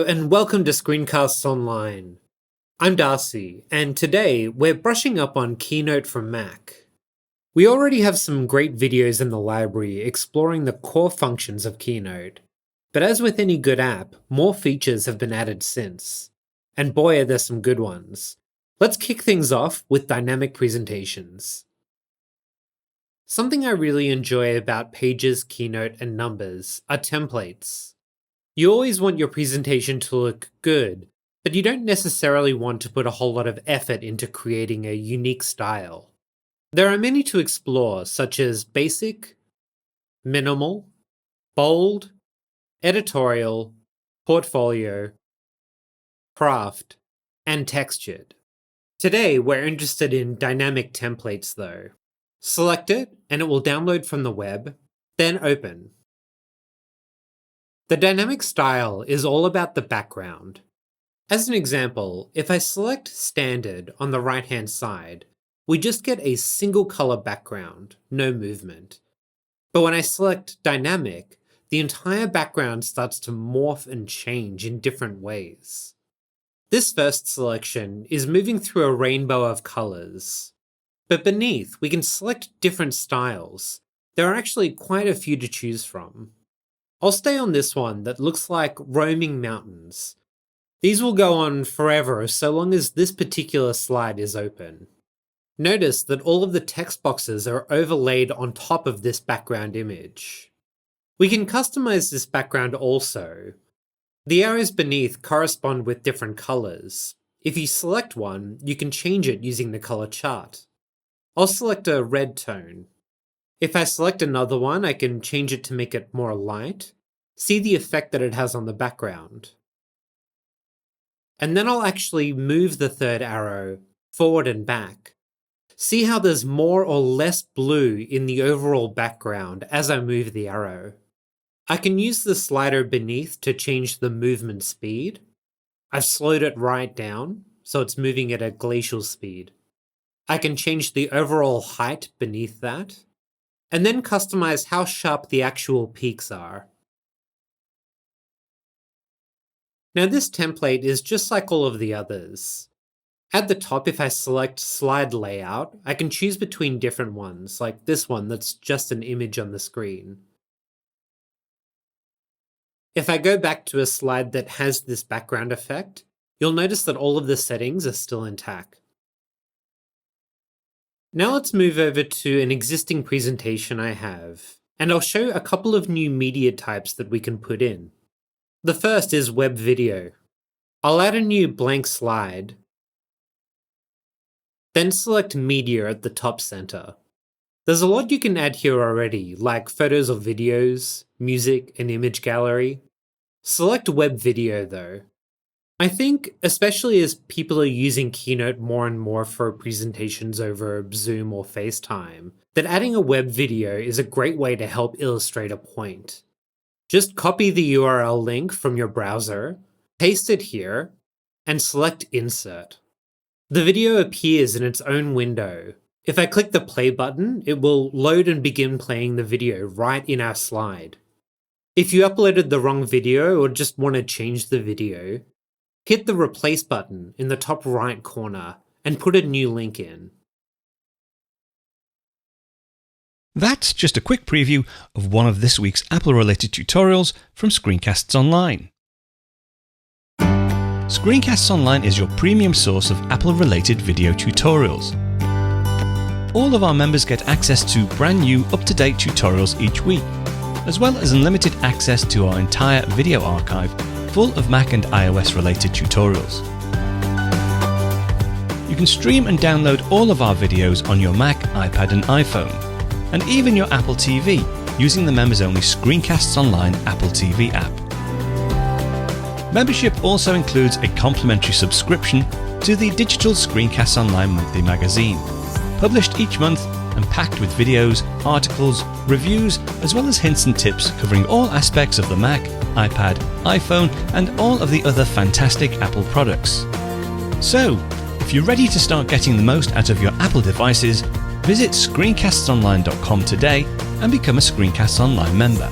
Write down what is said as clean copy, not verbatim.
and welcome to Screencasts Online. I'm Darcy, and today we're brushing up on Keynote from Mac. We already have some great videos in the library exploring the core functions of Keynote, but as with any good app, more features have been added since. And boy, are there some good ones. Let's kick things off with dynamic presentations. Something I really enjoy about Pages, Keynote, and Numbers are templates. You always want your presentation to look good, but you don't necessarily want to put a whole lot of effort into creating a unique style. There are many to explore, such as basic, minimal, bold, editorial, portfolio, craft, and textured. Today, we're interested in dynamic templates though. Select it, and it will download from the web, then open. The dynamic style is all about the background. As an example, if I select Standard on the right-hand side, we just get a single color background, no movement. But when I select Dynamic, the entire background starts to morph and change in different ways. This first selection is moving through a rainbow of colors. But beneath, we can select different styles. There are actually quite a few to choose from. I'll stay on this one that looks like roaming mountains. These will go on forever so long as this particular slide is open. Notice that all of the text boxes are overlaid on top of this background image. We can customize this background also. The arrows beneath correspond with different colors. If you select one, you can change it using the color chart. I'll select a red tone. If I select another one, I can change it to make it more light. See the effect that it has on the background. And then I'll actually move the third arrow forward and back. See how there's more or less blue in the overall background as I move the arrow. I can use the slider beneath to change the movement speed. I've slowed it right down, so it's moving at a glacial speed. I can change the overall height beneath that, and then customize how sharp the actual peaks are. Now this template is just like all of the others. At the top, if I select Slide Layout, I can choose between different ones, like this one that's just an image on the screen. If I go back to a slide that has this background effect, you'll notice that all of the settings are still intact. Now let's move over to an existing presentation I have, and I'll show a couple of new media types that we can put in. The first is web video. I'll add a new blank slide, then select media at the top center. There's a lot you can add here already, like photos or videos, music, and image gallery. Select web video though. I think, especially as people are using Keynote more and more for presentations over Zoom or FaceTime, that adding a web video is a great way to help illustrate a point. Just copy the URL link from your browser, paste it here, and select Insert. The video appears in its own window. If I click the play button, it will load and begin playing the video right in our slide. If you uploaded the wrong video or just want to change the video, hit the Replace button in the top right corner and put a new link in. That's just a quick preview of one of this week's Apple-related tutorials from Screencasts Online. Screencasts Online is your premium source of Apple-related video tutorials. All of our members get access to brand new, up-to-date tutorials each week, as well as unlimited access to our entire video archive full of Mac and iOS-related tutorials. You can stream and download all of our videos on your Mac, iPad and iPhone, and even your Apple TV using the members-only Screencasts Online Apple TV app. Membership also includes a complimentary subscription to the digital Screencasts Online monthly magazine, published each month and packed with videos, articles, reviews, as well as hints and tips covering all aspects of the Mac, iPad, iPhone, and all of the other fantastic Apple products. So, if you're ready to start getting the most out of your Apple devices, visit screencastsonline.com today and become a Screencasts Online member.